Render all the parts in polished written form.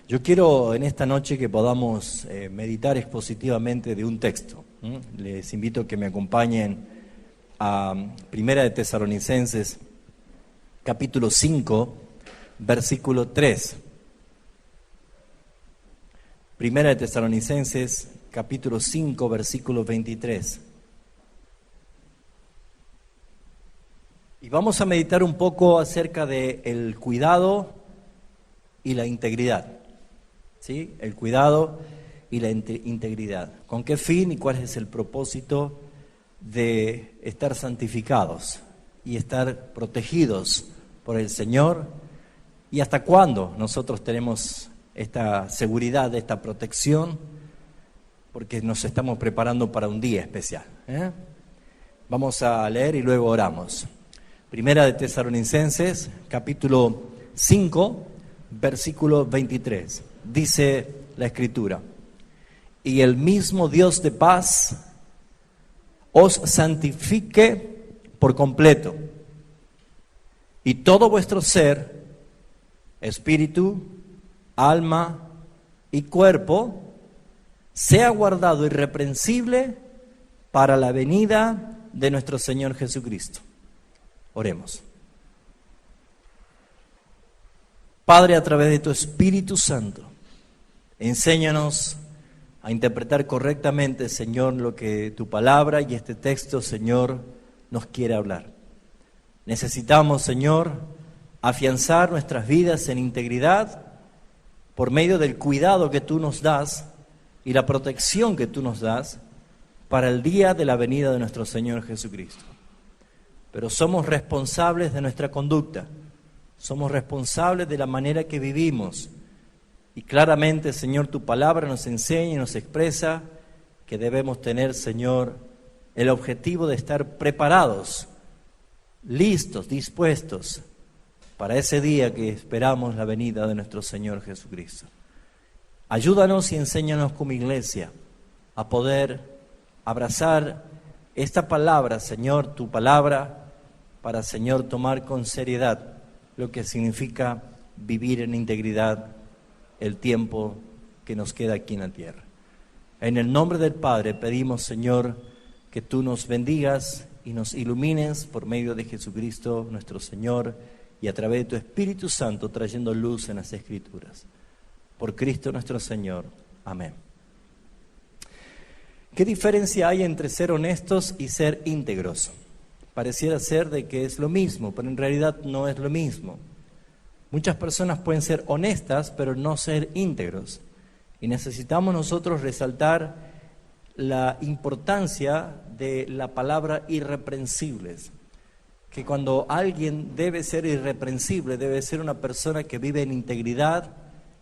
Yo quiero en esta noche que podamos meditar expositivamente de un texto. Les invito a que me acompañen a Primera de Tesalonicenses, capítulo 5, versículo 3. Primera de Tesalonicenses, capítulo 5, versículo 23. Y vamos a meditar un poco acerca del cuidado y la integridad. ¿Sí? El cuidado y la integridad. ¿Con qué fin y cuál es el propósito de estar santificados y estar protegidos por el Señor? ¿Y hasta cuándo nosotros tenemos esta seguridad, esta protección? Porque nos estamos preparando para un día especial. Vamos a leer y luego oramos. Primera de Tesalonicenses, capítulo 5, versículo 23. Dice la Escritura: y el mismo Dios de paz os santifique por completo, y todo vuestro ser, espíritu, alma y cuerpo, sea guardado irreprensible para la venida de nuestro Señor Jesucristo. Oremos. Padre, a través de tu Espíritu Santo, enséñanos a interpretar correctamente, Señor, lo que tu palabra y este texto, Señor, nos quiere hablar. Necesitamos, Señor, afianzar nuestras vidas en integridad por medio del cuidado que tú nos das y la protección que tú nos das para el día de la venida de nuestro Señor Jesucristo. Pero somos responsables de nuestra conducta, somos responsables de la manera que vivimos. Y claramente, Señor, tu palabra nos enseña y nos expresa que debemos tener, Señor, el objetivo de estar preparados, listos, dispuestos para ese día que esperamos la venida de nuestro Señor Jesucristo. Ayúdanos y enséñanos como iglesia a poder abrazar esta palabra, Señor, tu palabra, para, Señor, tomar con seriedad lo que significa vivir en integridad el tiempo que nos queda aquí en la tierra. En el nombre del Padre pedimos, Señor, que tú nos bendigas y nos ilumines por medio de Jesucristo nuestro Señor y a través de tu Espíritu Santo trayendo luz en las Escrituras. Por Cristo nuestro Señor. Amén. ¿Qué diferencia hay entre ser honestos y ser íntegros? Pareciera ser de que es lo mismo, pero en realidad no es lo mismo. Muchas personas pueden ser honestas, pero no ser íntegros. Y necesitamos nosotros resaltar la importancia de la palabra irreprensibles. Que cuando alguien debe ser irreprensible, debe ser una persona que vive en integridad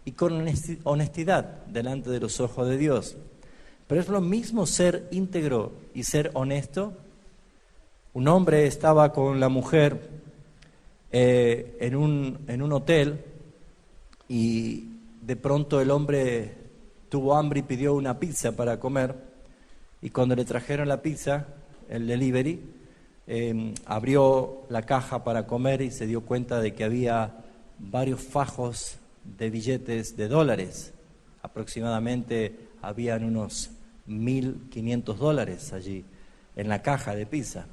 y con honestidad delante de los ojos de Dios. Pero es lo mismo ser íntegro y ser honesto. Un hombre estaba con la mujer en un hotel y de pronto el hombre tuvo hambre y pidió una pizza para comer, y cuando le trajeron la pizza, el delivery, abrió la caja para comer y se dio cuenta de que había varios fajos de billetes de dólares. Aproximadamente habían unos $1,500 allí en la caja de pizza.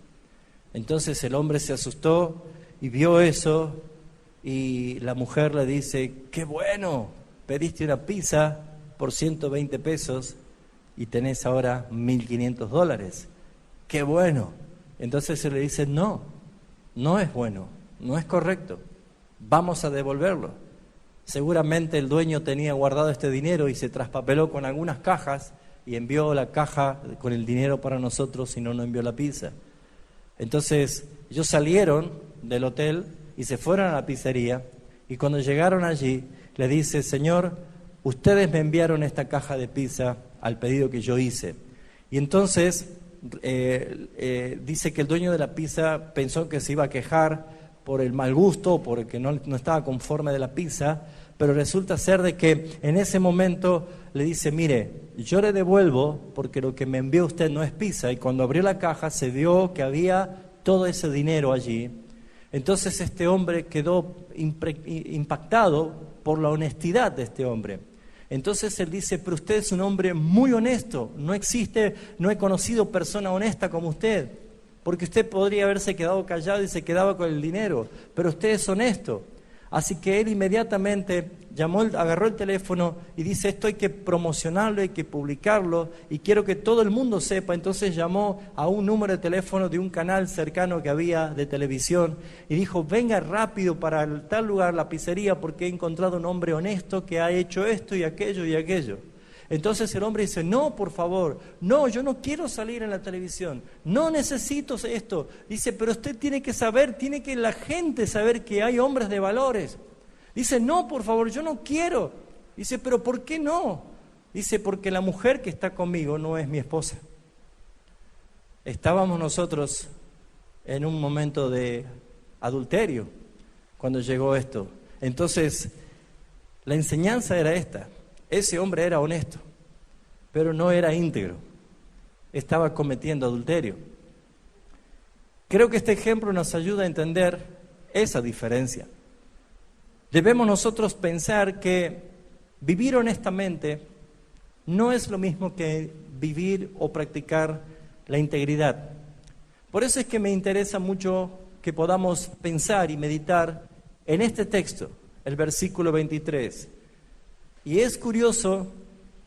Entonces el hombre se asustó y vio eso, y la mujer le dice: qué bueno, pediste una pizza por 120 pesos y tenés ahora $1,500. Qué bueno. Entonces él le dice: no es bueno, no es correcto, vamos a devolverlo. Seguramente el dueño tenía guardado este dinero y se traspapeló con algunas cajas y envió la caja con el dinero para nosotros y no nos envió la pizza. Entonces ellos salieron del hotel y se fueron a la pizzería, y cuando llegaron allí le dice: Señor, ustedes me enviaron esta caja de pizza al pedido que yo hice. Y entonces dice que el dueño de la pizza pensó que se iba a quejar por el mal gusto, porque no estaba conforme de la pizza, pero resulta ser de que en ese momento le dice: mire, yo le devuelvo porque lo que me envió usted no es pizza. Y cuando abrió la caja se vio que había todo ese dinero allí, Entonces este hombre quedó impactado por la honestidad de este hombre. Entonces él dice, pero usted es un hombre muy honesto, no he conocido persona honesta como usted, porque usted podría haberse quedado callado y se quedaba con el dinero, pero usted es honesto. Así que él inmediatamente agarró el teléfono y dice, esto hay que promocionarlo, hay que publicarlo y quiero que todo el mundo sepa. Entonces llamó a un número de teléfono de un canal cercano que había de televisión y dijo, venga rápido para tal lugar, la pizzería, porque he encontrado un hombre honesto que ha hecho esto y aquello y aquello. Entonces el hombre dice, no, por favor, no, yo no quiero salir en la televisión, no necesito esto. Dice, pero usted tiene que saber, tiene que la gente saber que hay hombres de valores. Dice, no, por favor, yo no quiero. Dice, pero ¿por qué no? Dice, porque la mujer que está conmigo no es mi esposa. Estábamos nosotros en un momento de adulterio cuando llegó esto. Entonces, la enseñanza era esta. Ese hombre era honesto, pero no era íntegro. Estaba cometiendo adulterio. Creo que este ejemplo nos ayuda a entender esa diferencia. Debemos nosotros pensar que vivir honestamente no es lo mismo que vivir o practicar la integridad. Por eso es que me interesa mucho que podamos pensar y meditar en este texto, el versículo 23. Y es curioso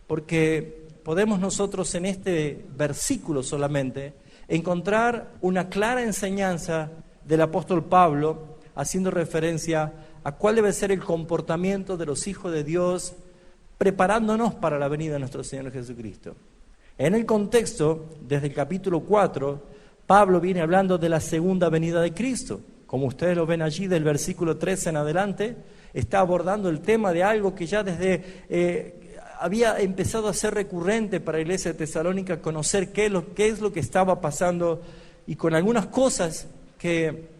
porque podemos nosotros en este versículo solamente encontrar una clara enseñanza del apóstol Pablo haciendo referencia a cuál debe ser el comportamiento de los hijos de Dios preparándonos para la venida de nuestro Señor Jesucristo. En el contexto, desde el capítulo 4, Pablo viene hablando de la segunda venida de Cristo. Como ustedes lo ven allí del versículo 13 en adelante, está abordando el tema de algo que ya desde había empezado a ser recurrente para la iglesia de Tesalónica, conocer qué es lo que estaba pasando y con algunas cosas que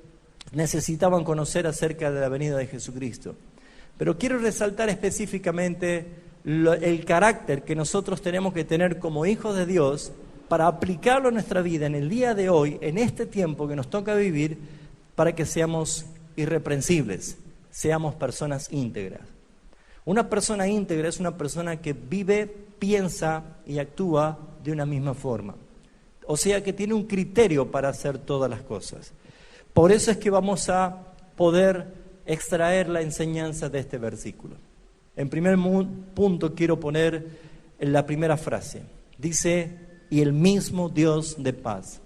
necesitaban conocer acerca de la venida de Jesucristo. Pero quiero resaltar específicamente el carácter que nosotros tenemos que tener como hijos de Dios para aplicarlo a nuestra vida en el día de hoy, en este tiempo que nos toca vivir, para que seamos irreprensibles. Seamos personas íntegras. Una persona íntegra es una persona que vive, piensa y actúa de una misma forma. O sea que tiene un criterio para hacer todas las cosas. Por eso es que vamos a poder extraer la enseñanza de este versículo. En primer punto quiero poner la primera frase. Dice, y el mismo Dios de paz.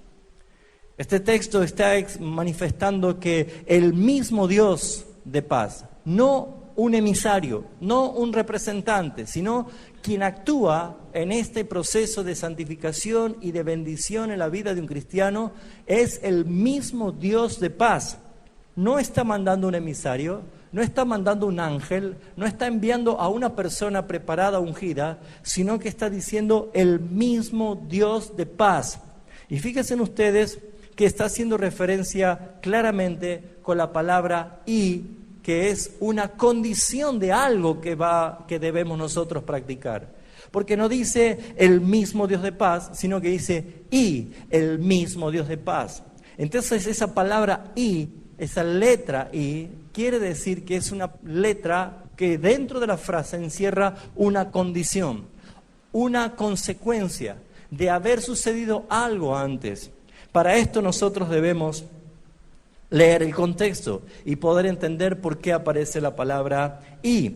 Este texto está manifestando que el mismo Dios de paz, no un emisario, no un representante, sino quien actúa en este proceso de santificación y de bendición en la vida de un cristiano, es el mismo Dios de paz. No está mandando un emisario, no está mandando un ángel, no está enviando a una persona preparada, ungida, sino que está diciendo el mismo Dios de paz. Y fíjense ustedes que está haciendo referencia claramente con la palabra y, que es una condición de algo que debemos nosotros practicar. Porque no dice el mismo Dios de paz, sino que dice y el mismo Dios de paz. Entonces esa palabra y, esa letra y, quiere decir que es una letra que dentro de la frase encierra una condición, una consecuencia de haber sucedido algo antes. Para esto nosotros debemos leer el contexto y poder entender por qué aparece la palabra y.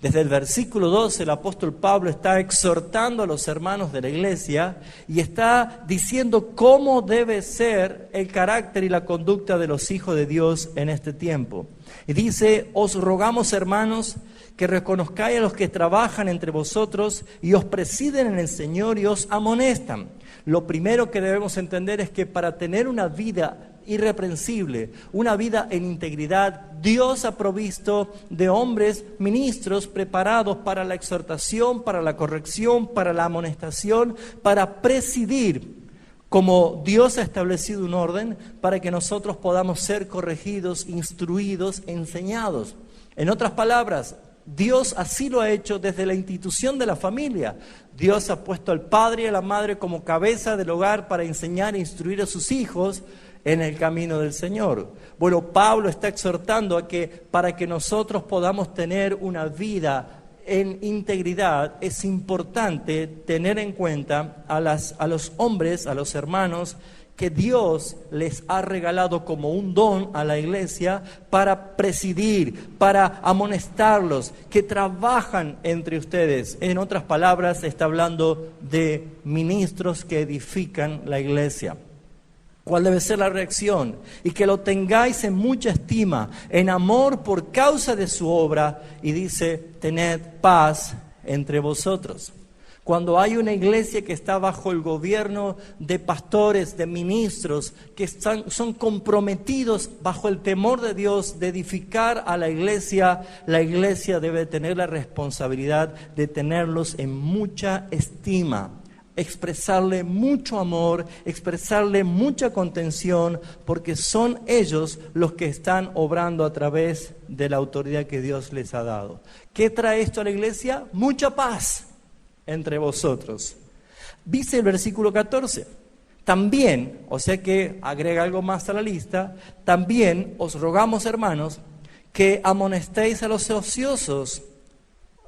Desde el versículo 12 el apóstol Pablo está exhortando a los hermanos de la iglesia y está diciendo cómo debe ser el carácter y la conducta de los hijos de Dios en este tiempo. Y dice, os rogamos hermanos que reconozcáis a los que trabajan entre vosotros y os presiden en el Señor y os amonestan. Lo primero que debemos entender es que para tener una vida irreprensible, una vida en integridad, Dios ha provisto de hombres, ministros preparados para la exhortación, para la corrección, para la amonestación, para presidir, como Dios ha establecido un orden para que nosotros podamos ser corregidos, instruidos, enseñados. En otras palabras, Dios así lo ha hecho desde la institución de la familia. Dios ha puesto al padre y a la madre como cabeza del hogar para enseñar e instruir a sus hijos en el camino del Señor. Bueno, Pablo está exhortando a que para que nosotros podamos tener una vida en integridad, es importante tener en cuenta a los hombres, a los hermanos, que Dios les ha regalado como un don a la iglesia para presidir, para amonestarlos, que trabajan entre ustedes. En otras palabras, está hablando de ministros que edifican la iglesia. ¿Cuál debe ser la reacción? Y que lo tengáis en mucha estima, en amor por causa de su obra, y dice, tened paz entre vosotros. Cuando hay una iglesia que está bajo el gobierno de pastores, de ministros, que son comprometidos bajo el temor de Dios de edificar a la iglesia debe tener la responsabilidad de tenerlos en mucha estima, expresarle mucho amor, expresarle mucha contención, porque son ellos los que están obrando a través de la autoridad que Dios les ha dado. ¿Qué trae esto a la iglesia? Mucha paz entre vosotros. Dice el versículo 14, también, o sea que agrega algo más a la lista, también os rogamos, hermanos, que amonestéis a los ociosos,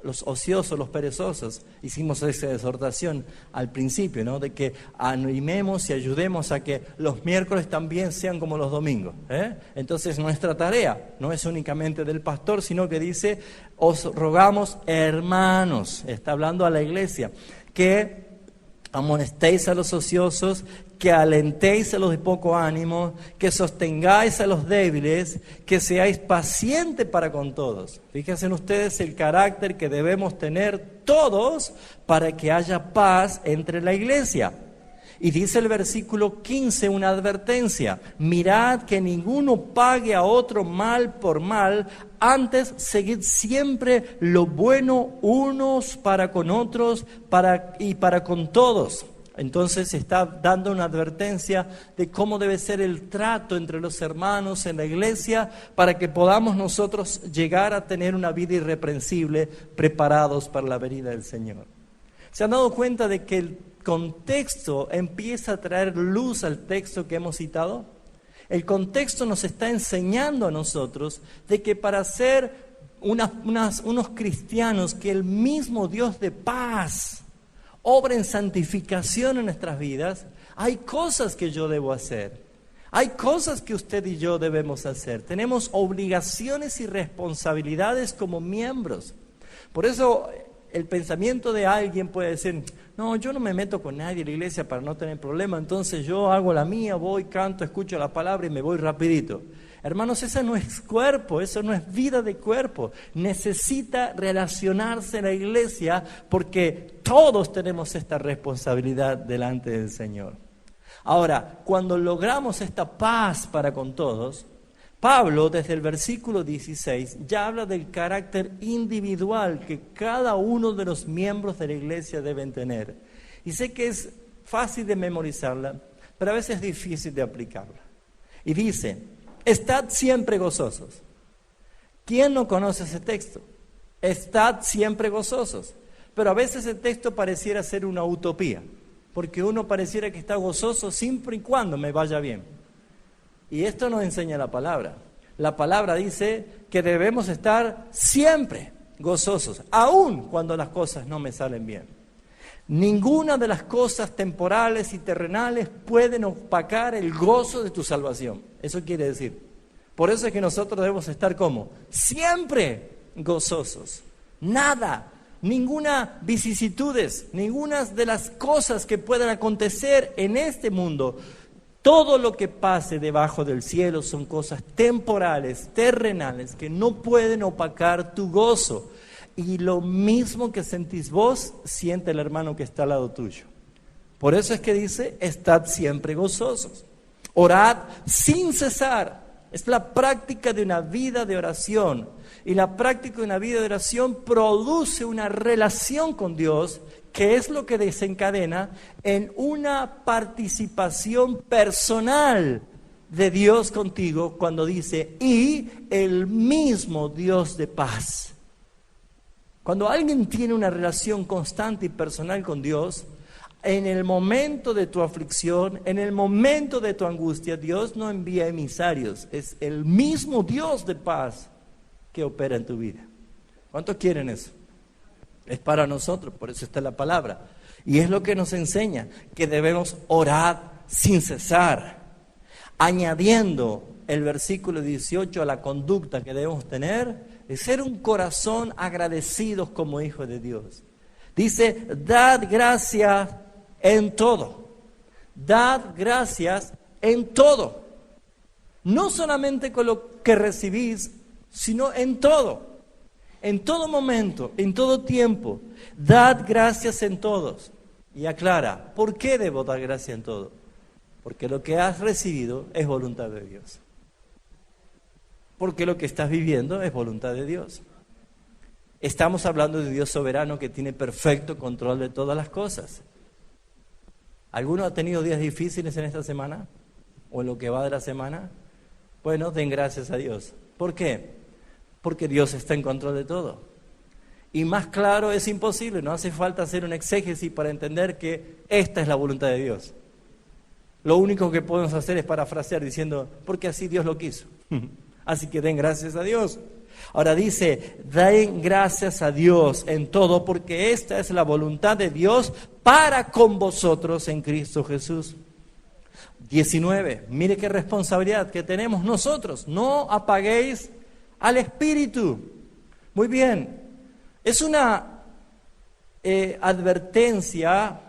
los perezosos. Hicimos esa exhortación al principio, ¿no? De que animemos y ayudemos a que los miércoles también sean como los domingos, ¿eh? Entonces nuestra tarea no es únicamente del pastor, sino que dice, os rogamos, hermanos, está hablando a la iglesia, que amonestéis a los ociosos, que alentéis a los de poco ánimo, que sostengáis a los débiles, que seáis pacientes para con todos. Fíjense ustedes el carácter que debemos tener todos para que haya paz entre la iglesia. Y dice el versículo 15 una advertencia: mirad que ninguno pague a otro mal por mal, antes seguid siempre lo bueno unos para con otros y para con todos. Entonces está dando una advertencia de cómo debe ser el trato entre los hermanos en la iglesia para que podamos nosotros llegar a tener una vida irreprensible, preparados para la venida del Señor. ¿Se han dado cuenta de que el contexto empieza a traer luz al texto que hemos citado? El contexto nos está enseñando a nosotros de que para ser unos cristianos, que el mismo Dios de paz obra en santificación en nuestras vidas, hay cosas que yo debo hacer. Hay cosas que usted y yo debemos hacer. Tenemos obligaciones y responsabilidades como miembros. Por eso el pensamiento de alguien puede decir, no, yo no me meto con nadie en la iglesia para no tener problema, entonces yo hago la mía, voy, canto, escucho la palabra y me voy rapidito. Hermanos, ese no es cuerpo, eso no es vida de cuerpo. Necesita relacionarse en la iglesia porque todos tenemos esta responsabilidad delante del Señor. Ahora, cuando logramos esta paz para con todos, Pablo, desde el versículo 16, ya habla del carácter individual que cada uno de los miembros de la iglesia deben tener. Y sé que es fácil de memorizarla, pero a veces es difícil de aplicarla. Y dice, estad siempre gozosos. ¿Quién no conoce ese texto? Estad siempre gozosos. Pero a veces el texto pareciera ser una utopía, porque uno pareciera que está gozoso siempre y cuando me vaya bien. Y esto nos enseña la palabra. La palabra dice que debemos estar siempre gozosos, aun cuando las cosas no me salen bien. Ninguna de las cosas temporales y terrenales pueden opacar el gozo de tu salvación. Eso quiere decir. Por eso es que nosotros debemos estar como siempre gozosos. Nada, ninguna vicisitudes, ninguna de las cosas que puedan acontecer en este mundo. Todo lo que pase debajo del cielo son cosas temporales, terrenales, que no pueden opacar tu gozo. Y lo mismo que sentís vos, siente el hermano que está al lado tuyo. Por eso es que dice, estad siempre gozosos. Orad sin cesar. Es la práctica de una vida de oración. Y la práctica de una vida de oración produce una relación con Dios, que es lo que desencadena en una participación personal de Dios contigo cuando dice, y el mismo Dios de paz. Cuando alguien tiene una relación constante y personal con Dios, En el momento de tu aflicción, en el momento de tu angustia, Dios no envía emisarios. Es el mismo Dios de paz que opera en tu vida. ¿Cuántos quieren eso? Es para nosotros, por eso está la palabra. Y es lo que nos enseña, que debemos orar sin cesar, añadiendo el versículo 18 a la conducta que debemos tener, es ser un corazón agradecidos como hijos de Dios. Dice, dad gracias en todo. Dad gracias en todo. No solamente con lo que recibís, sino en todo. En todo momento, en todo tiempo. Dad gracias en todos. Y aclara, ¿por qué debo dar gracias en todo? Porque lo que has recibido es voluntad de Dios. Porque lo que estás viviendo es voluntad de Dios. Estamos hablando de Dios soberano que tiene perfecto control de todas las cosas. ¿Alguno ha tenido días difíciles en esta semana? ¿O en lo que va de la semana? Bueno, den gracias a Dios. ¿Por qué? Porque Dios está en control de todo. Y más claro es imposible, no hace falta hacer un exégesis para entender que esta es la voluntad de Dios. Lo único que podemos hacer es parafrasear diciendo, porque así Dios lo quiso. Así que den gracias a Dios. Ahora dice, den gracias a Dios en todo, porque esta es la voluntad de Dios para con vosotros en Cristo Jesús. 19, mire qué responsabilidad que tenemos nosotros. No apaguéis al Espíritu. Muy bien, es una advertencia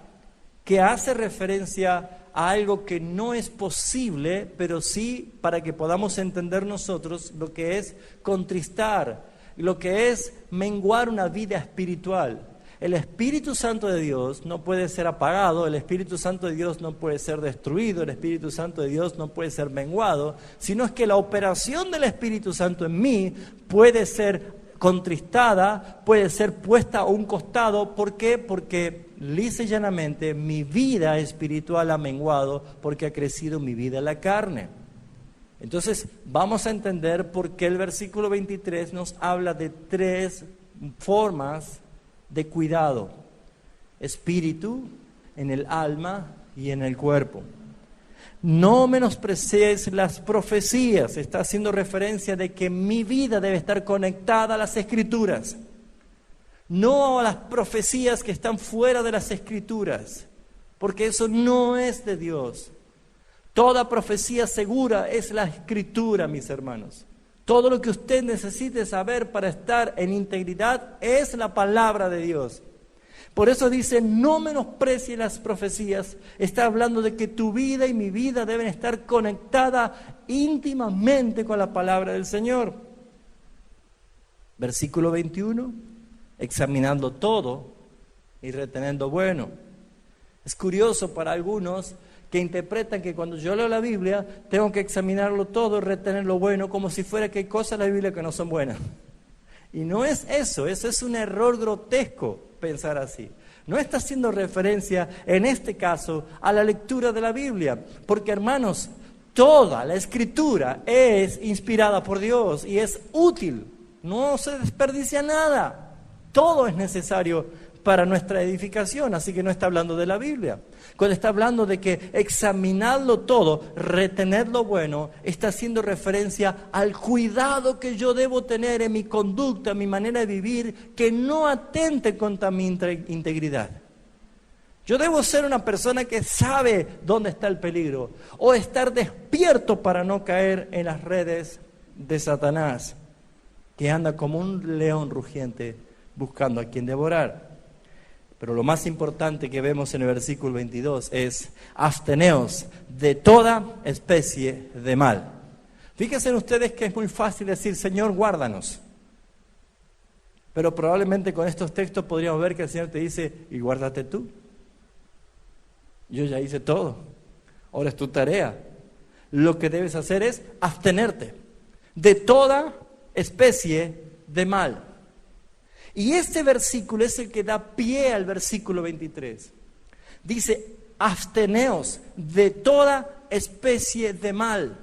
que hace referencia a algo que no es posible, pero sí para que podamos entender nosotros lo que es contristar, lo que es menguar una vida espiritual. El Espíritu Santo de Dios no puede ser apagado, el Espíritu Santo de Dios no puede ser destruido, el Espíritu Santo de Dios no puede ser menguado, sino es que la operación del Espíritu Santo en mí puede ser contristada, puede ser puesta a un costado. ¿Por qué? Porque lisa y llanamente mi vida espiritual ha menguado porque ha crecido mi vida en la carne. Entonces vamos a entender por qué el versículo 23 nos habla de tres formas de cuidado: espíritu, en el alma y en el cuerpo. No menospreciéis las profecías. Está haciendo referencia de que mi vida debe estar conectada a las Escrituras, no a las profecías que están fuera de las Escrituras, porque eso no es de Dios. Toda profecía segura es la Escritura, mis hermanos. Todo lo que usted necesite saber para estar en integridad es la palabra de Dios. Por eso dice, no menosprecie las profecías. Está hablando de que tu vida y mi vida deben estar conectadas íntimamente con la palabra del Señor. Versículo 21, examinando todo y reteniendo bueno. Es curioso para algunos que interpretan que cuando yo leo la Biblia tengo que examinarlo todo y retener lo bueno, como si fuera que hay cosas en la Biblia que no son buenas. Y no es eso es un error grotesco pensar así. No está haciendo referencia en este caso a la lectura de la Biblia, porque hermanos, toda la Escritura es inspirada por Dios y es útil, no se desperdicia nada, todo es necesario para nuestra edificación, así que no está hablando de la Biblia. Cuando está hablando de que examinarlo todo, retener lo bueno, está haciendo referencia al cuidado que yo debo tener en mi conducta, en mi manera de vivir, que no atente contra mi integridad. Yo debo ser una persona que sabe dónde está el peligro, o estar despierto para no caer en las redes de Satanás, que anda como un león rugiente buscando a quien devorar. Pero lo más importante que vemos en el versículo 22 es: absteneos de toda especie de mal. Fíjense ustedes que es muy fácil decir, Señor, guárdanos. Pero probablemente con estos textos podríamos ver que el Señor te dice, y guárdate tú. Yo ya hice todo. Ahora es tu tarea. Lo que debes hacer es abstenerte de toda especie de mal. Y este versículo es el que da pie al versículo 23. Dice, absteneos de toda especie de mal.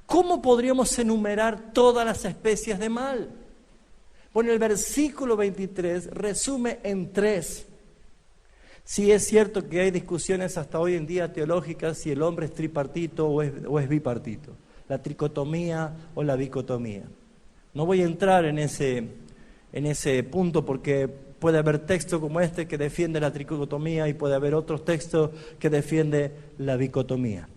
¿Cómo podríamos enumerar todas las especies de mal? Bueno, el versículo 23 resume en tres. Sí es cierto que hay discusiones hasta hoy en día teológicas si el hombre es tripartito o es bipartito, la tricotomía o la bicotomía. No voy a entrar en ese punto porque puede haber texto como este que defiende la tricotomía y puede haber otros textos que defiende la bicotomía.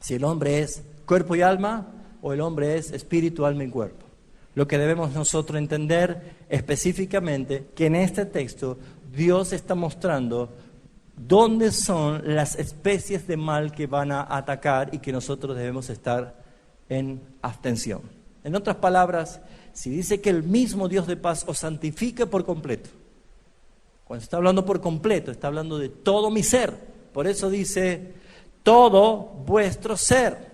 Si el hombre es cuerpo y alma o el hombre es espíritu, alma y cuerpo. Lo que debemos nosotros entender específicamente que en este texto Dios está mostrando dónde son las especies de mal que van a atacar y que nosotros debemos estar en abstención. En otras palabras, si dice que el mismo Dios de paz os santifique por completo, cuando está hablando por completo, está hablando de todo mi ser. Por eso dice, todo vuestro ser.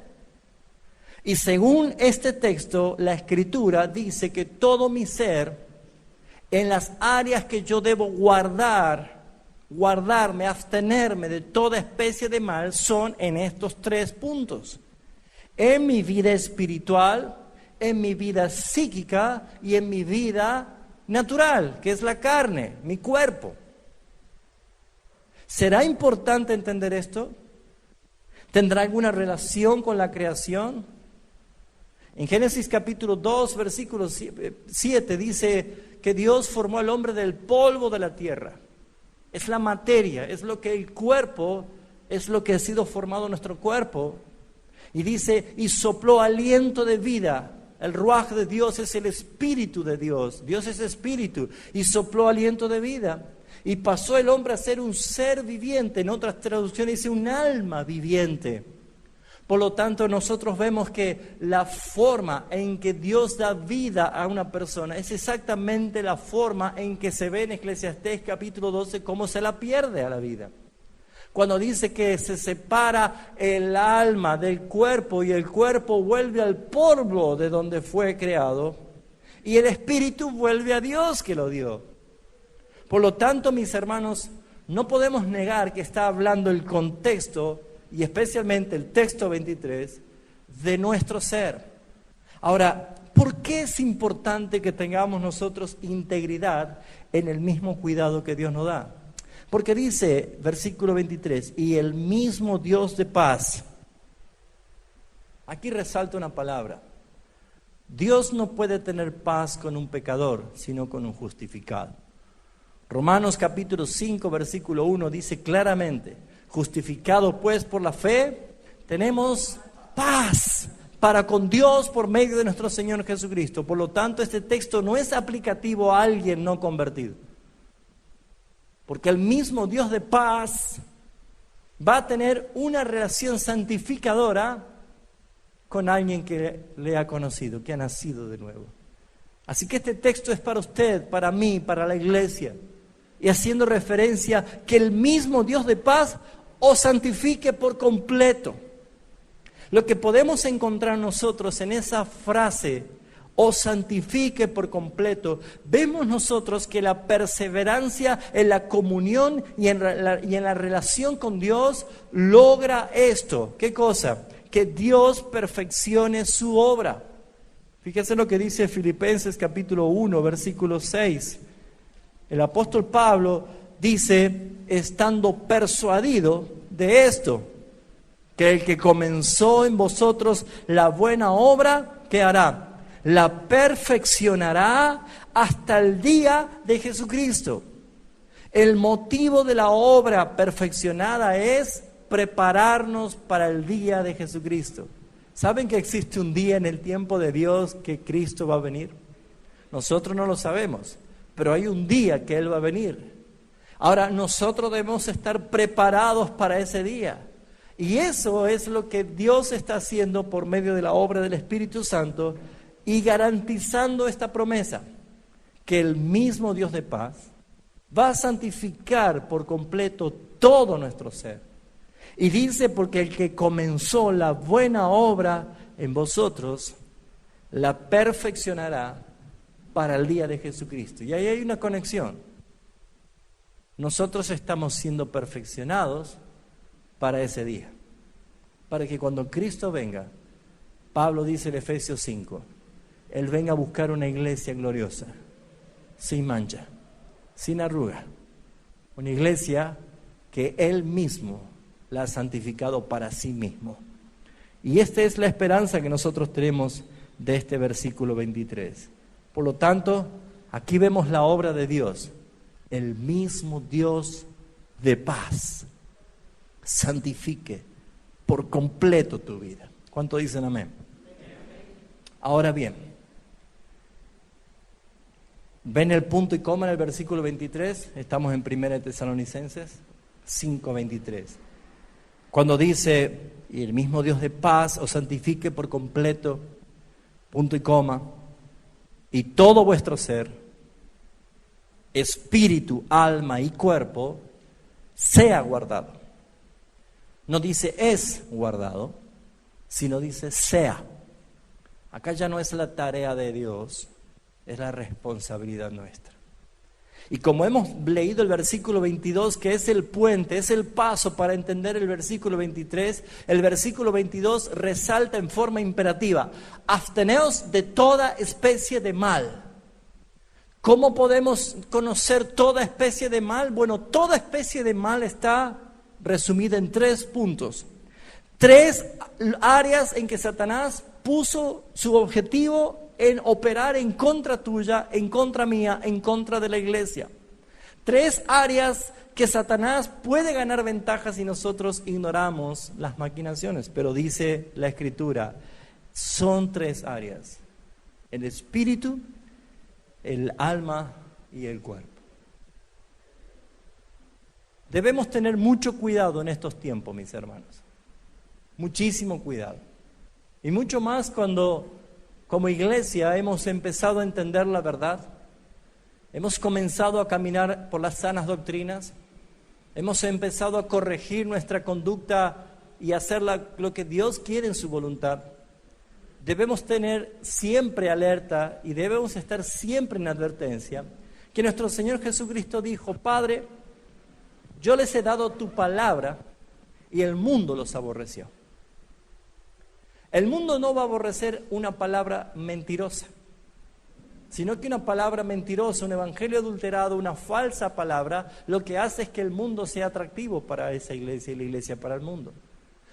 Y según este texto, la Escritura dice que todo mi ser, en las áreas que yo debo guardarme, abstenerme de toda especie de mal, son en estos 3 puntos. En mi vida espiritual, en mi vida psíquica y en mi vida natural, que es la carne, mi cuerpo. ¿Será importante entender esto? ¿Tendrá alguna relación con la creación? En Génesis capítulo 2, versículo 7 dice que Dios formó al hombre del polvo de la tierra. Es la materia, es lo que el cuerpo, es lo que ha sido formado nuestro cuerpo. Y dice, y sopló aliento de vida. El ruaj de Dios es el espíritu de Dios. Dios es espíritu. Y sopló aliento de vida. Y pasó el hombre a ser un ser viviente. En otras traducciones dice un alma viviente. Por lo tanto, nosotros vemos que la forma en que Dios da vida a una persona es exactamente la forma en que se ve en Eclesiastés capítulo 12 cómo se la pierde a la vida. Cuando dice que se separa el alma del cuerpo y el cuerpo vuelve al polvo de donde fue creado y el espíritu vuelve a Dios que lo dio. Por lo tanto, mis hermanos, no podemos negar que está hablando el contexto y especialmente el texto 23, de nuestro ser. Ahora, ¿por qué es importante que tengamos nosotros integridad en el mismo cuidado que Dios nos da? Porque dice, versículo 23, y el mismo Dios de paz. Aquí resalta una palabra. Dios no puede tener paz con un pecador, sino con un justificado. Romanos capítulo 5, versículo 1 dice claramente, justificado pues por la fe, tenemos paz para con Dios por medio de nuestro Señor Jesucristo. Por lo tanto, este texto no es aplicativo a alguien no convertido. Porque el mismo Dios de paz va a tener una relación santificadora con alguien que le ha conocido, que ha nacido de nuevo. Así que este texto es para usted, para mí, para la iglesia. Y haciendo referencia que el mismo Dios de paz os santifique por completo. Lo que podemos encontrar nosotros en esa frase, os santifique por completo, vemos nosotros que la perseverancia en la comunión y en la relación con Dios logra esto. ¿Qué cosa? Que Dios perfeccione su obra. Fíjense lo que dice Filipenses capítulo 1, versículo 6. El apóstol Pablo dice, estando persuadido de esto, que el que comenzó en vosotros la buena obra, ¿qué hará? La perfeccionará hasta el día de Jesucristo. El motivo de la obra perfeccionada es prepararnos para el día de Jesucristo. ¿Saben que existe un día en el tiempo de Dios que Cristo va a venir? Nosotros no lo sabemos, pero hay un día que Él va a venir. Ahora, nosotros debemos estar preparados para ese día. Y eso es lo que Dios está haciendo por medio de la obra del Espíritu Santo y garantizando esta promesa, que el mismo Dios de paz va a santificar por completo todo nuestro ser. Y dice, porque el que comenzó la buena obra en vosotros, la perfeccionará para el día de Jesucristo. Y ahí hay una conexión. Nosotros estamos siendo perfeccionados para ese día. Para que cuando Cristo venga, Pablo dice en Efesios 5, Él venga a buscar una iglesia gloriosa, sin mancha, sin arruga. Una iglesia que Él mismo la ha santificado para sí mismo. Y esta es la esperanza que nosotros tenemos de este versículo 23. Por lo tanto, aquí vemos la obra de Dios. El mismo Dios de paz santifique por completo tu vida. ¿Cuánto dicen amén? Ahora bien, ¿ven el punto y coma en el versículo 23? Estamos en 1 Tesalonicenses 5:23. Cuando dice, y el mismo Dios de paz os santifique por completo, punto y coma, y todo vuestro ser, espíritu, alma y cuerpo, sea guardado. No dice es guardado, sino dice sea. Acá ya no es la tarea de Dios, es la responsabilidad nuestra. Y como hemos leído el versículo 22, que es el puente, es el paso para entender el versículo 23, el versículo 22 resalta en forma imperativa: absteneos de toda especie de mal. ¿Cómo podemos conocer toda especie de mal? Bueno, toda especie de mal está resumida en 3 puntos. 3 áreas en que Satanás puso su objetivo en operar en contra tuya, en contra mía, en contra de la iglesia. 3 áreas que Satanás puede ganar ventajas si nosotros ignoramos las maquinaciones. Pero dice la Escritura, son 3 áreas: el espíritu, el alma y el cuerpo. Debemos tener mucho cuidado en estos tiempos, mis hermanos. Muchísimo cuidado. Y mucho más cuando como iglesia hemos empezado a entender la verdad, hemos comenzado a caminar por las sanas doctrinas, hemos empezado a corregir nuestra conducta y hacer lo que Dios quiere en su voluntad. Debemos tener siempre alerta y debemos estar siempre en advertencia que nuestro Señor Jesucristo dijo: Padre, yo les he dado tu palabra y el mundo los aborreció. El mundo no va a aborrecer una palabra mentirosa, sino que una palabra mentirosa, un evangelio adulterado, una falsa palabra, lo que hace es que el mundo sea atractivo para esa iglesia y la iglesia para el mundo.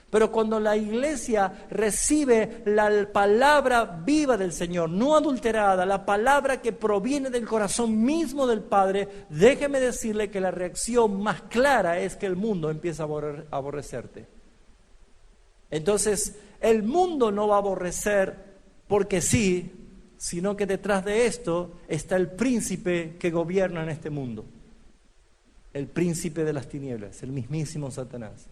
Pero cuando la iglesia recibe la palabra viva del Señor, no adulterada, la palabra que proviene del corazón mismo del Padre, déjeme decirle que la reacción más clara es que el mundo empieza a aborrecerte. Entonces, el mundo no va a aborrecer porque sí, sino que detrás de esto está el príncipe que gobierna en este mundo. El príncipe de las tinieblas, el mismísimo Satanás.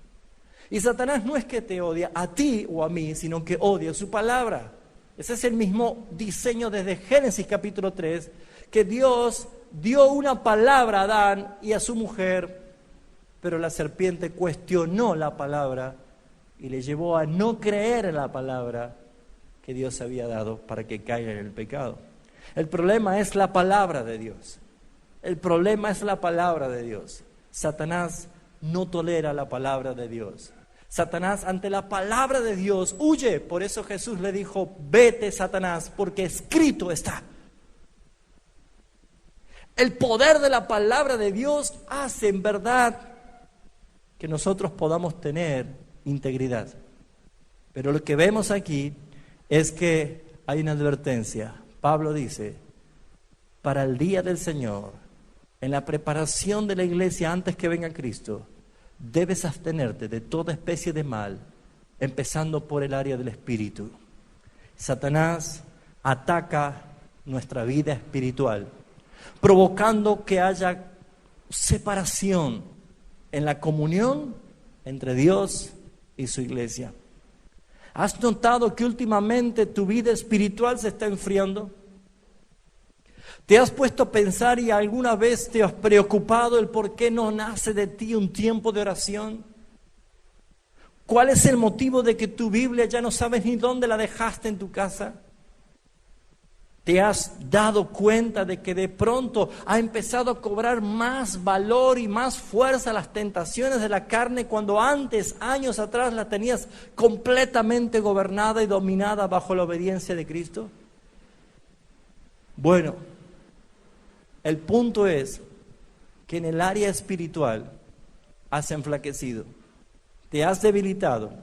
Y Satanás no es que te odia a ti o a mí, sino que odia su palabra. Ese es el mismo diseño desde Génesis capítulo 3, que Dios dio una palabra a Adán y a su mujer, pero la serpiente cuestionó la palabra y le llevó a no creer en la palabra que Dios había dado para que caiga en el pecado. El problema es la palabra de Dios. El problema es la palabra de Dios. Satanás no tolera la palabra de Dios. Satanás ante la palabra de Dios huye. Por eso Jesús le dijo: vete, Satanás, porque escrito está. El poder de la palabra de Dios hace en verdad que nosotros podamos tener integridad. Pero lo que vemos aquí es que hay una advertencia. Pablo dice: para el día del Señor, en la preparación de la iglesia antes que venga Cristo, debes abstenerte de toda especie de mal, empezando por el área del espíritu. Satanás ataca nuestra vida espiritual, provocando que haya separación en la comunión entre Dios y su iglesia. ¿Has notado que últimamente tu vida espiritual se está enfriando? ¿Te has puesto a pensar y alguna vez te has preocupado el por qué no nace de ti un tiempo de oración? ¿Cuál es el motivo de que tu Biblia ya no sabes ni dónde la dejaste en tu casa? ¿Te has dado cuenta de que de pronto ha empezado a cobrar más valor y más fuerza las tentaciones de la carne cuando antes, años atrás, la tenías completamente gobernada y dominada bajo la obediencia de Cristo? Bueno, el punto es que en el área espiritual has enflaquecido, te has debilitado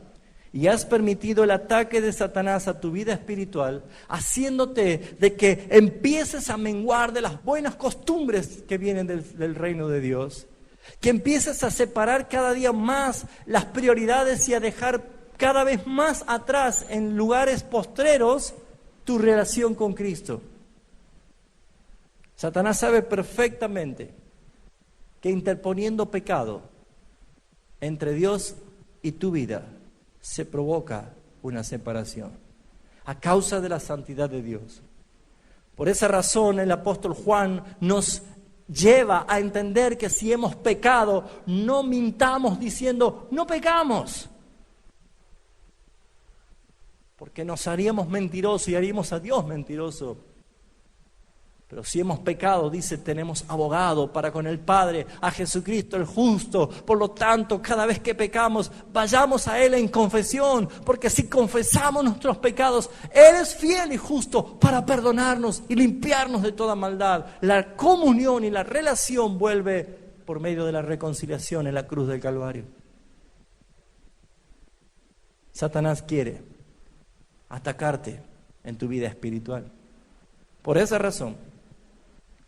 y has permitido el ataque de Satanás a tu vida espiritual, haciéndote de que empieces a menguar de las buenas costumbres que vienen del reino de Dios, que empieces a separar cada día más las prioridades y a dejar cada vez más atrás en lugares postreros tu relación con Cristo. Satanás sabe perfectamente que interponiendo pecado entre Dios y tu vida se provoca una separación a causa de la santidad de Dios. Por esa razón el apóstol Juan nos lleva a entender que si hemos pecado, no mintamos diciendo no pecamos, porque nos haríamos mentirosos y haríamos a Dios mentiroso. Pero si hemos pecado, dice, tenemos abogado para con el Padre, a Jesucristo el justo. Por lo tanto, cada vez que pecamos, vayamos a Él en confesión, porque si confesamos nuestros pecados, Él es fiel y justo para perdonarnos y limpiarnos de toda maldad. La comunión y la relación vuelve por medio de la reconciliación en la cruz del Calvario. Satanás quiere atacarte en tu vida espiritual. Por esa razón,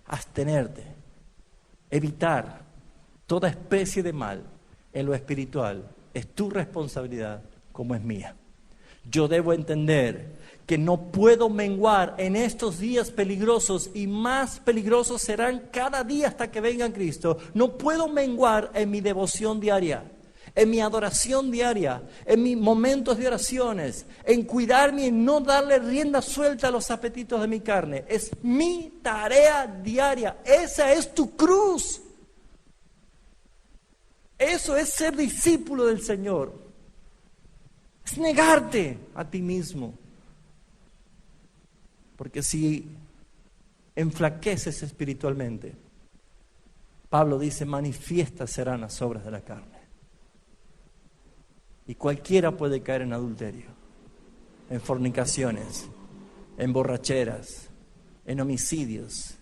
abstenerte, evitar toda especie de mal en lo espiritual es tu responsabilidad como es mía. Yo debo entender que no puedo menguar en estos días peligrosos y más peligrosos serán cada día hasta que venga Cristo. No puedo menguar en mi devoción diaria, en mi adoración diaria, en mis momentos de oraciones, en cuidarme y no darle rienda suelta a los apetitos de mi carne. Es mi tarea diaria. Esa es tu cruz. Eso es ser discípulo del Señor. Es negarte a ti mismo. Porque si enflaqueces espiritualmente, Pablo dice, manifiestas serán las obras de la carne. Y cualquiera puede caer en adulterio, en fornicaciones, en borracheras, en homicidios,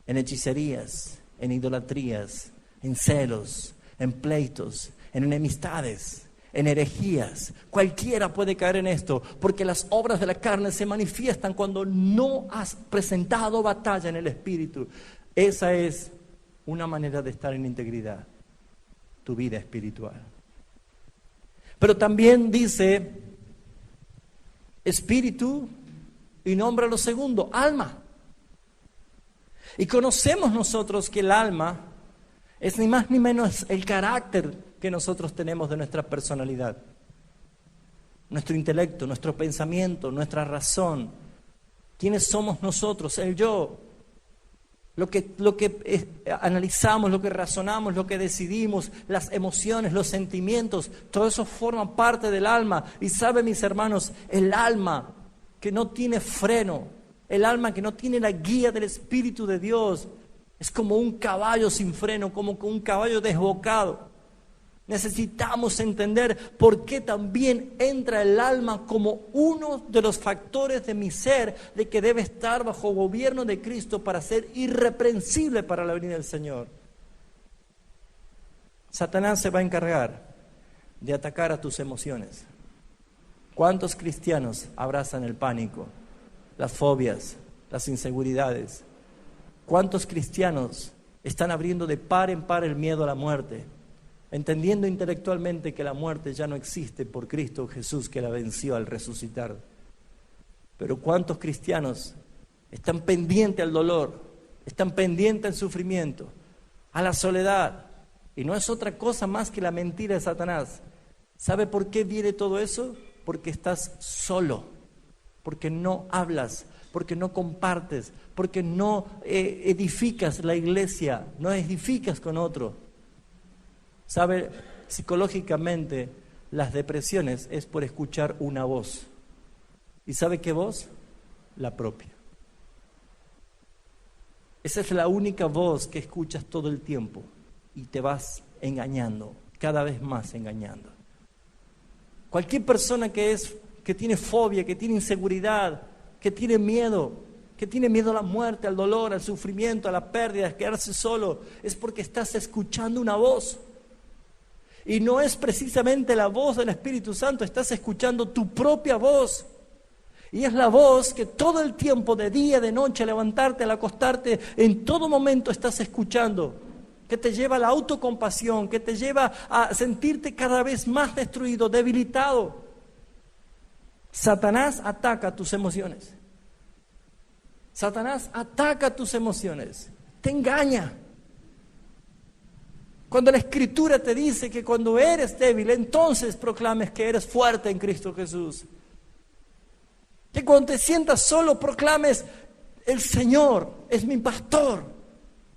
en hechicerías, en idolatrías, en celos, en pleitos, en enemistades, en herejías. Cualquiera puede caer en esto, porque las obras de la carne se manifiestan cuando no has presentado batalla en el Espíritu. Esa es una manera de estar en integridad, tu vida espiritual. Pero también dice espíritu y nombra lo segundo, alma. Y conocemos nosotros que el alma es ni más ni menos el carácter que nosotros tenemos de nuestra personalidad. Nuestro intelecto, nuestro pensamiento, nuestra razón. ¿Quiénes somos nosotros? El yo. Lo que analizamos, lo que razonamos, lo que decidimos, las emociones, los sentimientos, todo eso forma parte del alma. Y saben, mis hermanos, el alma que no tiene freno, el alma que no tiene la guía del Espíritu de Dios, es como un caballo sin freno, como un caballo desbocado. Necesitamos entender por qué también entra el alma como uno de los factores de mi ser, de que debe estar bajo gobierno de Cristo para ser irreprensible para la venida del Señor. Satanás se va a encargar de atacar a tus emociones. ¿Cuántos cristianos abrazan el pánico, las fobias, las inseguridades? ¿Cuántos cristianos están abriendo de par en par el miedo a la muerte, entendiendo intelectualmente que la muerte ya no existe por Cristo Jesús, que la venció al resucitar? Pero ¿cuántos cristianos están pendientes al dolor, están pendientes al sufrimiento, a la soledad? Y no es otra cosa más que la mentira de Satanás. ¿Sabe por qué viene todo eso? Porque estás solo, porque no hablas, porque no compartes, porque no edificas la iglesia, no edificas con otro. ¿Sabe? Psicológicamente, las depresiones es por escuchar una voz. ¿Y sabe qué voz? La propia. Esa es la única voz que escuchas todo el tiempo y te vas engañando, cada vez más engañando. Cualquier persona que tiene fobia, que tiene inseguridad, que tiene miedo a la muerte, al dolor, al sufrimiento, a la pérdida, a quedarse solo, es porque estás escuchando una voz. Y no es precisamente la voz del Espíritu Santo, estás escuchando tu propia voz. Y es la voz que todo el tiempo, de día, de noche, al levantarte, al acostarte, en todo momento estás escuchando, que te lleva a la autocompasión, que te lleva a sentirte cada vez más destruido, debilitado. Satanás ataca tus emociones. Satanás ataca tus emociones, te engaña. Cuando la Escritura te dice que cuando eres débil, entonces proclames que eres fuerte en Cristo Jesús. Que cuando te sientas solo, proclames, el Señor es mi pastor.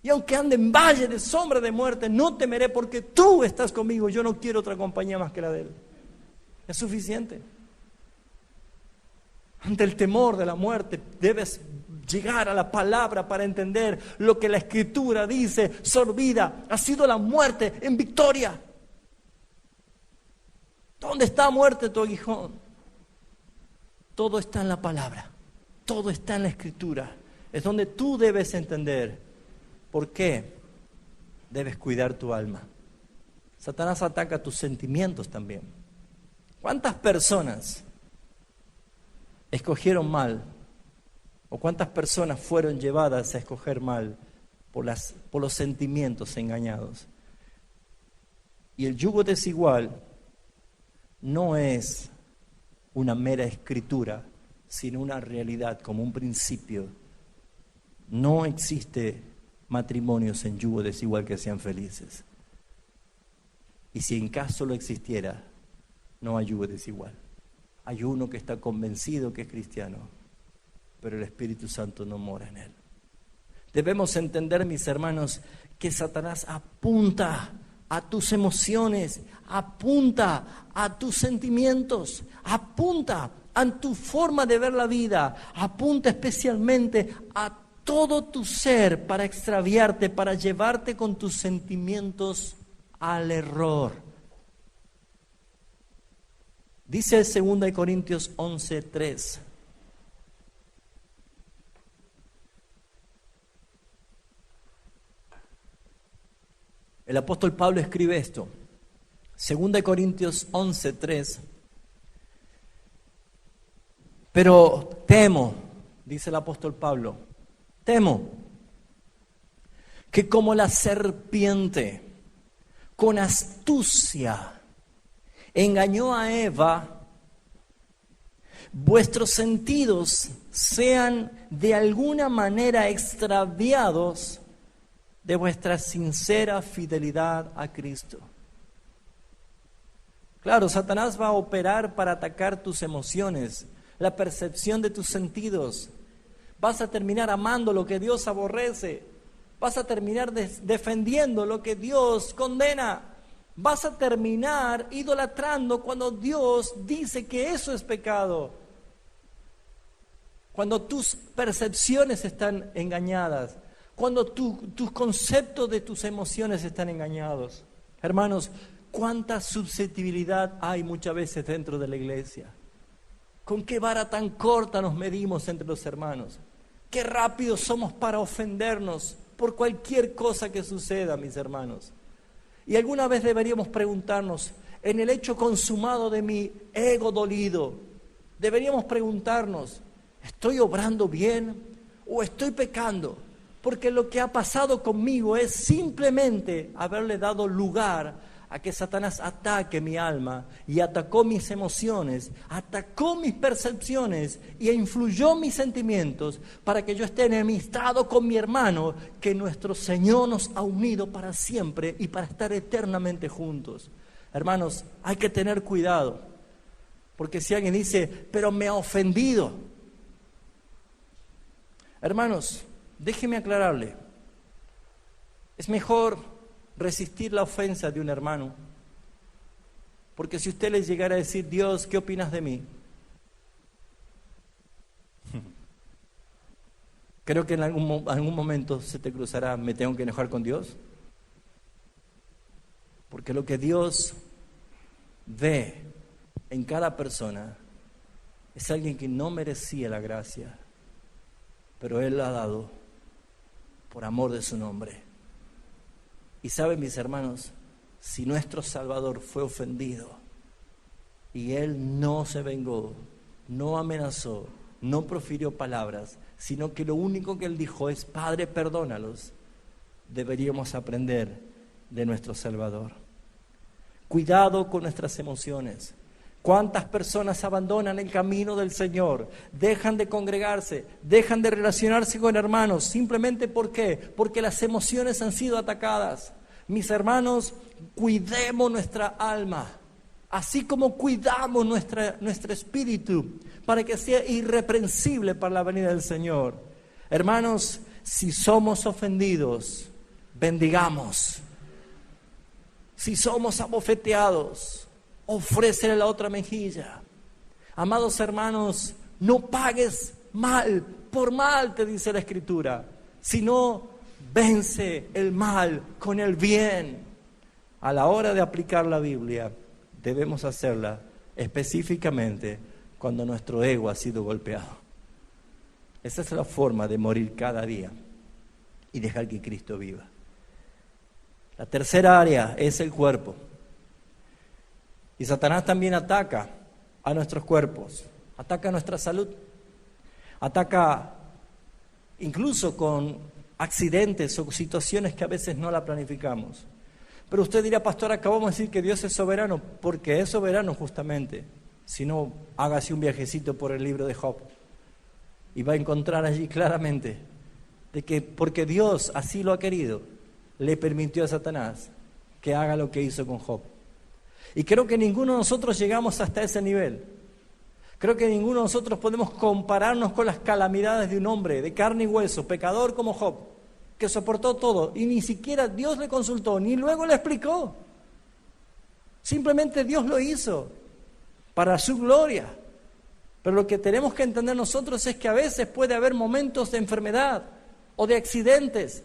Y aunque ande en valle de sombra de muerte, no temeré porque tú estás conmigo. Yo no quiero otra compañía más que la de Él. Es suficiente. Ante el temor de la muerte, debes llegar a la palabra para entender lo que la Escritura dice. Sorbida ha sido la muerte en victoria. ¿Dónde está muerte tu aguijón? Todo está en la palabra, todo está en la Escritura. Es donde tú debes entender por qué debes cuidar tu alma. Satanás ataca tus sentimientos también. ¿Cuántas personas escogieron mal? ¿O cuántas personas fueron llevadas a escoger mal por los sentimientos engañados? Y el yugo desigual no es una mera escritura, sino una realidad, como un principio. No existe matrimonios en yugo desigual que sean felices. Y si en caso lo existiera, no hay yugo desigual. Hay uno que está convencido que es cristiano, pero el Espíritu Santo no mora en él. Debemos entender, mis hermanos, que Satanás apunta a tus emociones, apunta a tus sentimientos, apunta a tu forma de ver la vida, apunta especialmente a todo tu ser para extraviarte, para llevarte con tus sentimientos al error. Dice 2 Corintios 11:3. El apóstol Pablo escribe esto, 2 Corintios 11:3. Pero temo, dice el apóstol Pablo, temo que como la serpiente con astucia engañó a Eva, vuestros sentidos sean de alguna manera extraviados de vuestra sincera fidelidad a Cristo. Claro, Satanás va a operar para atacar tus emociones, la percepción de tus sentidos. Vas a terminar amando lo que Dios aborrece. Vas a terminar defendiendo lo que Dios condena. Vas a terminar idolatrando cuando Dios dice que eso es pecado. Cuando tus percepciones están engañadas. Cuando tus conceptos de tus emociones están engañados. Hermanos, cuánta susceptibilidad hay muchas veces dentro de la iglesia. ¿Con qué vara tan corta nos medimos entre los hermanos? Qué rápidos somos para ofendernos por cualquier cosa que suceda, mis hermanos. Y alguna vez deberíamos preguntarnos, en el hecho consumado de mi ego dolido, deberíamos preguntarnos, ¿estoy obrando bien o estoy pecando? Porque lo que ha pasado conmigo es simplemente haberle dado lugar a que Satanás ataque mi alma y atacó mis emociones, atacó mis percepciones y influyó mis sentimientos para que yo esté enemistado con mi hermano, que nuestro Señor nos ha unido para siempre y para estar eternamente juntos. Hermanos, hay que tener cuidado, porque si alguien dice, pero me ha ofendido. Hermanos, déjeme aclararle, es mejor resistir la ofensa de un hermano, porque si usted le llegara a decir, Dios, ¿qué opinas de mí? Creo que en algún momento se te cruzará, ¿me tengo que enojar con Dios? Porque lo que Dios ve en cada persona es alguien que no merecía la gracia, pero Él la ha dado por amor de su nombre. Y saben, mis hermanos, si nuestro Salvador fue ofendido y Él no se vengó, no amenazó, no profirió palabras, sino que lo único que Él dijo es: Padre, perdónalos, deberíamos aprender de nuestro Salvador. Cuidado con nuestras emociones. ¿Cuántas personas abandonan el camino del Señor? Dejan de congregarse, dejan de relacionarse con hermanos. ¿Simplemente por qué? Porque las emociones han sido atacadas. Mis hermanos, cuidemos nuestra alma, así como cuidamos nuestro espíritu, para que sea irreprensible para la venida del Señor. Hermanos, si somos ofendidos, bendigamos. Si somos abofeteados, ofrécele la otra mejilla. Amados hermanos, no pagues mal por mal, te dice la Escritura, sino vence el mal con el bien. A la hora de aplicar la Biblia, debemos hacerla específicamente cuando nuestro ego ha sido golpeado. Esa es la forma de morir cada día y dejar que Cristo viva. La tercera área es el cuerpo. Y Satanás también ataca a nuestros cuerpos, ataca a nuestra salud, ataca incluso con accidentes o situaciones que a veces no la planificamos. Pero usted dirá: pastor, acabamos de decir que Dios es soberano. Porque es soberano justamente. Si no, hágase un viajecito por el libro de Job y va a encontrar allí claramente de que porque Dios así lo ha querido, le permitió a Satanás que haga lo que hizo con Job. Y creo que ninguno de nosotros llegamos hasta ese nivel. Creo que ninguno de nosotros podemos compararnos con las calamidades de un hombre de carne y hueso, pecador como Job, que soportó todo y ni siquiera Dios le consultó, ni luego le explicó. Simplemente Dios lo hizo para su gloria. Pero lo que tenemos que entender nosotros es que a veces puede haber momentos de enfermedad o de accidentes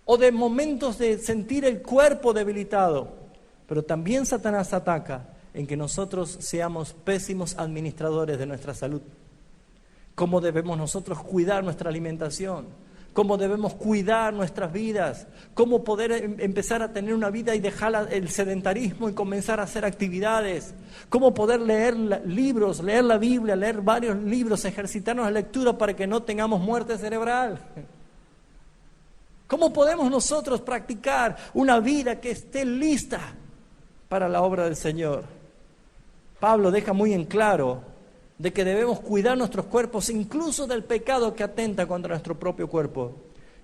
o de momentos de sentir el cuerpo debilitado. Pero también Satanás ataca en que nosotros seamos pésimos administradores de nuestra salud. ¿Cómo debemos nosotros cuidar nuestra alimentación? ¿Cómo debemos cuidar nuestras vidas? ¿Cómo poder empezar a tener una vida y dejar el sedentarismo y comenzar a hacer actividades? ¿Cómo poder leer libros, leer la Biblia, leer varios libros, ejercitarnos la lectura para que no tengamos muerte cerebral? ¿Cómo podemos nosotros practicar una vida que esté lista para la obra del Señor? Pablo deja muy en claro de que debemos cuidar nuestros cuerpos, incluso del pecado que atenta contra nuestro propio cuerpo,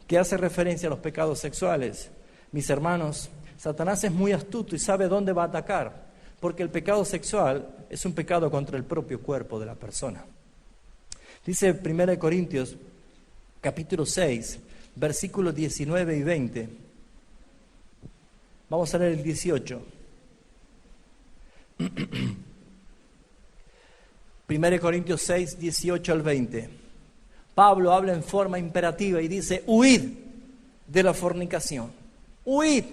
que hace referencia a los pecados sexuales. Mis hermanos, Satanás es muy astuto y sabe dónde va a atacar, porque el pecado sexual es un pecado contra el propio cuerpo de la persona. Dice 1 Corintios, capítulo 6, versículos 19 y 20. Vamos a leer el 18. 1 Corintios 6, 18 al 20. Pablo habla en forma imperativa y dice: huid de la fornicación. Huid.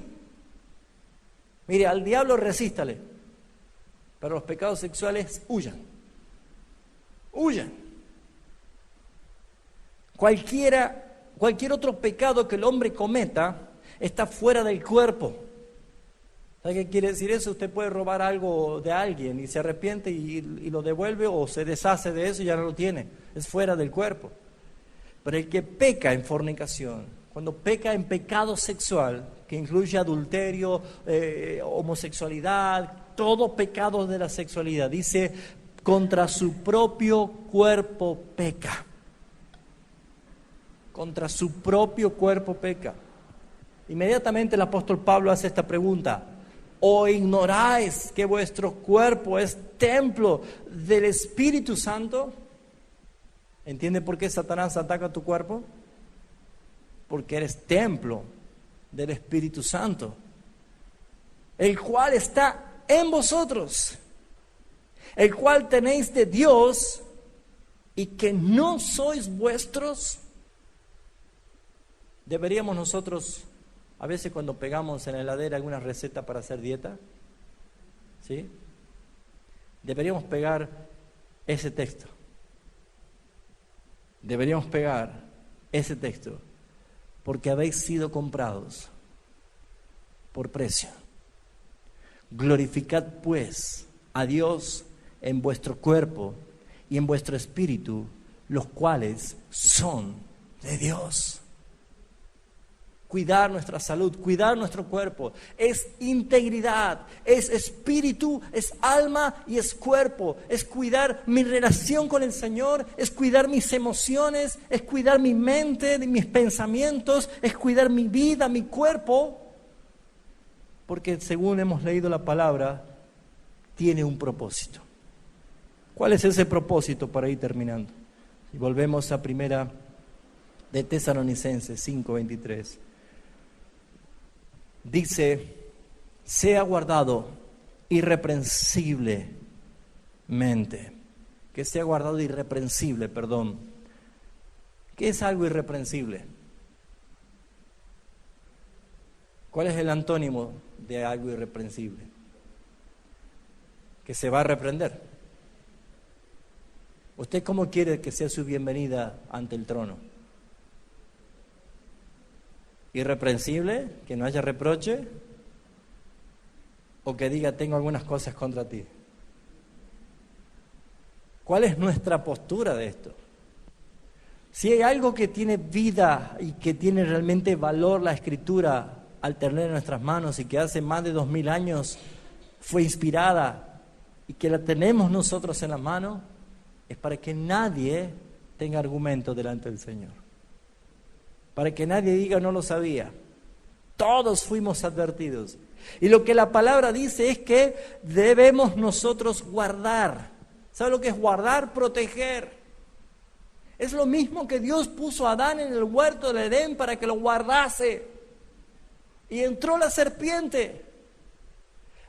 Mire, al diablo resístale, pero los pecados sexuales huyan. Huyan. Cualquier otro pecado que el hombre cometa está fuera del cuerpo. ¿Sabe qué quiere decir eso? Usted puede robar algo de alguien y se arrepiente y lo devuelve, o se deshace de eso y ya no lo tiene. Es fuera del cuerpo. Pero el que peca en fornicación, cuando peca en pecado sexual, que incluye adulterio, homosexualidad, todo pecado de la sexualidad, dice: contra su propio cuerpo peca. Contra su propio cuerpo peca. Inmediatamente el apóstol Pablo hace esta pregunta: ¿o ignoráis que vuestro cuerpo es templo del Espíritu Santo? ¿Entiende por qué Satanás ataca tu cuerpo? Porque eres templo del Espíritu Santo, el cual está en vosotros, el cual tenéis de Dios, y que no sois vuestros. Deberíamos nosotros, a veces cuando pegamos en la heladera alguna receta para hacer dieta, ¿sí?, deberíamos pegar ese texto. Deberíamos pegar ese texto, porque habéis sido comprados por precio. Glorificad pues a Dios en vuestro cuerpo y en vuestro espíritu, los cuales son de Dios. Cuidar nuestra salud, cuidar nuestro cuerpo, es integridad, es espíritu, es alma y es cuerpo. Es cuidar mi relación con el Señor, es cuidar mis emociones, es cuidar mi mente, mis pensamientos, es cuidar mi vida, mi cuerpo. Porque según hemos leído la palabra, tiene un propósito. ¿Cuál es ese propósito para ir terminando? Y volvemos a primera de Tesalonicenses 5:23. Dice, sea guardado irreprensiblemente. Que sea guardado irreprensible, perdón. ¿Qué es algo irreprensible? ¿Cuál es el antónimo de algo irreprensible? Que se va a reprender. ¿Usted cómo quiere que sea su bienvenida ante el trono? ¿Irreprensible? ¿Que no haya reproche? ¿O que diga, tengo algunas cosas contra ti? ¿Cuál es nuestra postura de esto? Si hay algo que tiene vida y que tiene realmente valor la Escritura al tener en nuestras manos y que hace más de 2000 años fue inspirada y que la tenemos nosotros en la mano, es para que nadie tenga argumento delante del Señor. Para que nadie diga no lo sabía. Todos fuimos advertidos. Y lo que la palabra dice es que debemos nosotros guardar. ¿Sabe lo que es guardar? Proteger. Es lo mismo que Dios puso a Adán en el huerto del Edén para que lo guardase. Y entró la serpiente.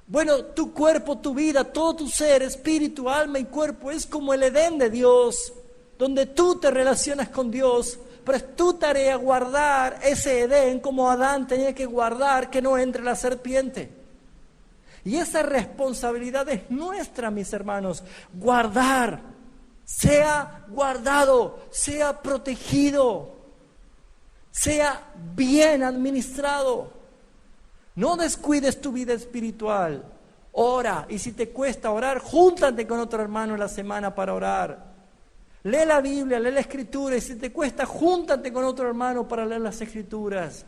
Bueno, tu cuerpo, tu vida, todo tu ser, espíritu, alma y cuerpo es como el Edén de Dios, donde tú te relacionas con Dios. Pero es tu tarea guardar ese Edén como Adán tenía que guardar que no entre la serpiente. Y esa responsabilidad es nuestra, mis hermanos. Guardar, sea guardado, sea protegido, sea bien administrado. No descuides tu vida espiritual. Ora, y si te cuesta orar, júntate con otro hermano en la semana para orar. Lee la Biblia, lee la Escritura, y si te cuesta, júntate con otro hermano para leer las Escrituras.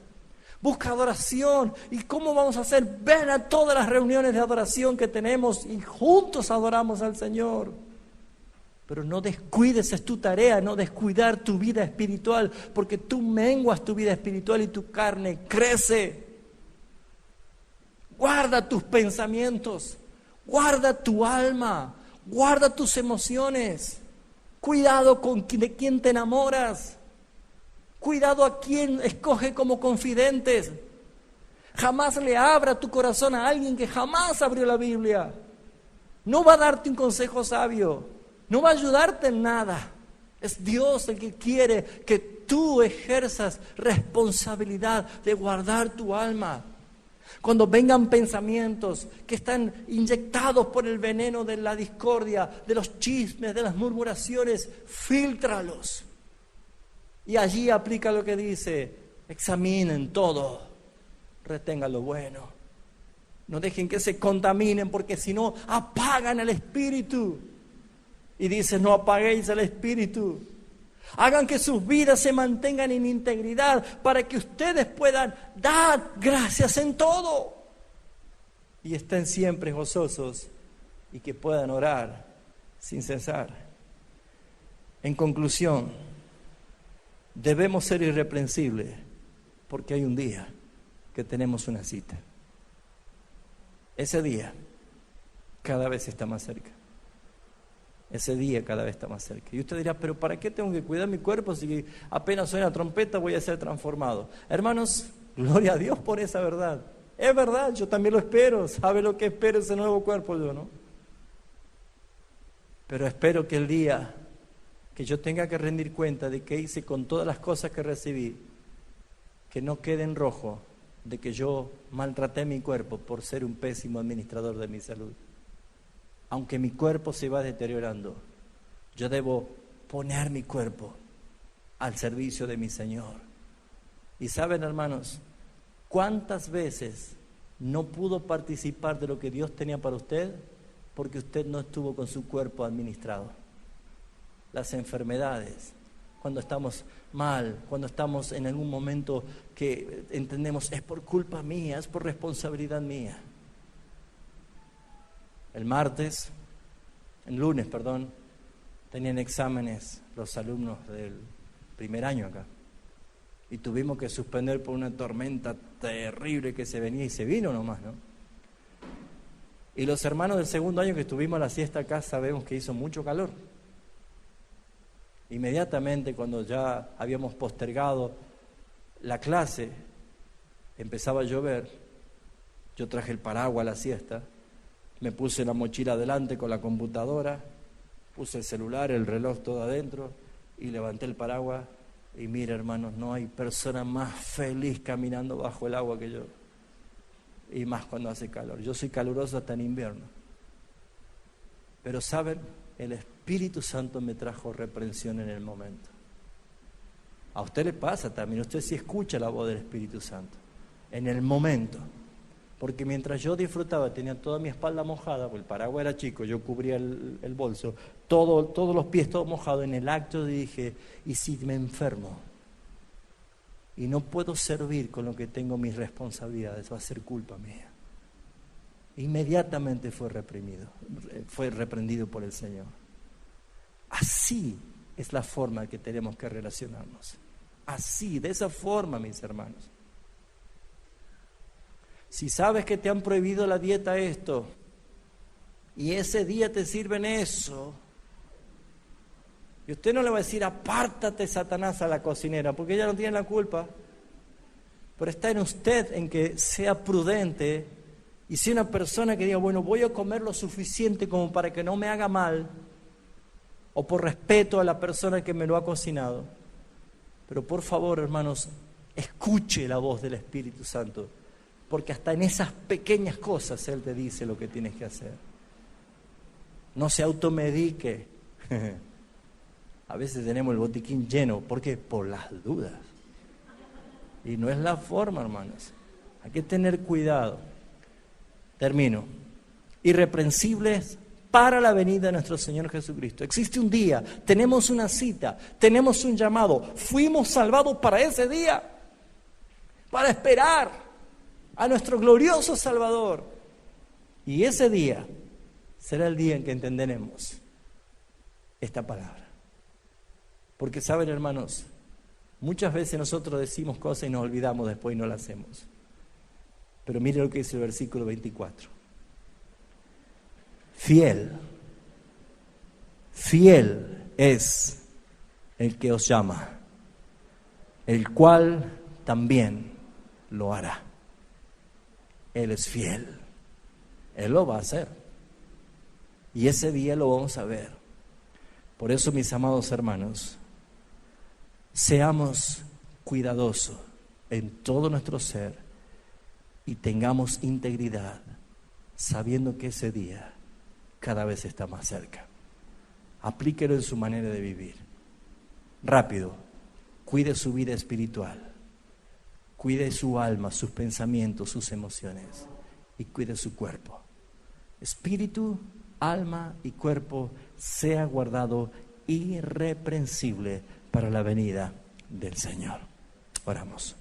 Busca adoración. ¿Y cómo vamos a hacer? Ven a todas las reuniones de adoración que tenemos y juntos adoramos al Señor. Pero no descuides, es tu tarea, no descuidar tu vida espiritual, porque tú menguas tu vida espiritual y tu carne crece. Guarda tus pensamientos, guarda tu alma, guarda tus emociones. Cuidado de quién te enamoras. Cuidado a quién escoge como confidentes. Jamás le abra tu corazón a alguien que jamás abrió la Biblia. No va a darte un consejo sabio. No va a ayudarte en nada. Es Dios el que quiere que tú ejerzas responsabilidad de guardar tu alma. Cuando vengan pensamientos que están inyectados por el veneno de la discordia, de los chismes, de las murmuraciones, fíltralos. Y allí aplica lo que dice, examinen todo, retengan lo bueno. No dejen que se contaminen porque si no apagan el espíritu. Y dice, no apaguéis el espíritu. Hagan que sus vidas se mantengan en integridad para que ustedes puedan dar gracias en todo. Y estén siempre gozosos y que puedan orar sin cesar. En conclusión, debemos ser irreprensibles porque hay un día que tenemos una cita. Ese día cada vez está más cerca. Ese día cada vez está más cerca. Y usted dirá, pero ¿para qué tengo que cuidar mi cuerpo si apenas suena trompeta voy a ser transformado? Hermanos, gloria a Dios por esa verdad. Es verdad, yo también lo espero. ¿Sabe lo que espero ese nuevo cuerpo yo, no? Pero espero que el día que yo tenga que rendir cuenta de qué hice con todas las cosas que recibí, que no quede en rojo de que yo maltraté mi cuerpo por ser un pésimo administrador de mi salud. Aunque mi cuerpo se va deteriorando, yo debo poner mi cuerpo al servicio de mi Señor. Y saben, hermanos, cuántas veces no pudo participar de lo que Dios tenía para usted porque usted no estuvo con su cuerpo administrado. Las enfermedades, cuando estamos mal, cuando estamos en algún momento que entendemos es por culpa mía, es por responsabilidad mía. El lunes, tenían exámenes los alumnos del primer año acá. Y tuvimos que suspender por una tormenta terrible que se venía y se vino nomás, ¿no? Y los hermanos del segundo año que estuvimos a la siesta acá sabemos que hizo mucho calor. Inmediatamente cuando ya habíamos postergado la clase, empezaba a llover, yo traje el paraguas a la siesta, me puse la mochila adelante con la computadora, puse el celular, el reloj todo adentro y levanté el paraguas y mira, hermanos, no hay persona más feliz caminando bajo el agua que yo, y más cuando hace calor. Yo soy caluroso hasta en invierno, pero ¿saben? El Espíritu Santo me trajo reprensión en el momento. A usted le pasa también, usted sí escucha la voz del Espíritu Santo en el momento. Porque mientras yo disfrutaba, tenía toda mi espalda mojada, porque el paraguas era chico, yo cubría el bolso, todos los pies todos mojados. En el acto dije, ¿y si me enfermo? Y no puedo servir con lo que tengo mis responsabilidades, va a ser culpa mía. Inmediatamente fue reprendido por el Señor. Así es la forma que tenemos que relacionarnos. Así, de esa forma, mis hermanos. Si sabes que te han prohibido la dieta esto, y ese día te sirven eso, y usted no le va a decir, apártate, Satanás, a la cocinera, porque ella no tiene la culpa. Pero está en usted en que sea prudente y sea una persona que diga, bueno, voy a comer lo suficiente como para que no me haga mal, o por respeto a la persona que me lo ha cocinado. Pero por favor, hermanos, escuche la voz del Espíritu Santo, porque hasta en esas pequeñas cosas Él te dice lo que tienes que hacer. No se automedique. A veces tenemos el botiquín lleno. ¿Por qué? Por las dudas. Y no es la forma, hermanos. Hay que tener cuidado. Termino. Irreprensibles para la venida de nuestro Señor Jesucristo. Existe un día, tenemos una cita, tenemos un llamado. Fuimos salvados para ese día, para esperar a nuestro glorioso Salvador. Y ese día será el día en que entenderemos esta palabra. Porque saben, hermanos, muchas veces nosotros decimos cosas y nos olvidamos después y no las hacemos. Pero mire lo que dice el versículo 24. Fiel es el que os llama, el cual también lo hará. Él es fiel, Él lo va a hacer. Y ese día lo vamos a ver. Por eso, mis amados hermanos, seamos cuidadosos en todo nuestro ser y tengamos integridad, sabiendo que ese día cada vez está más cerca. Aplíquelo en su manera de vivir. Rápido, cuide su vida espiritual, cuide su alma, sus pensamientos, sus emociones, y cuide su cuerpo. Espíritu, alma y cuerpo sea guardado irreprensible para la venida del Señor. Oramos.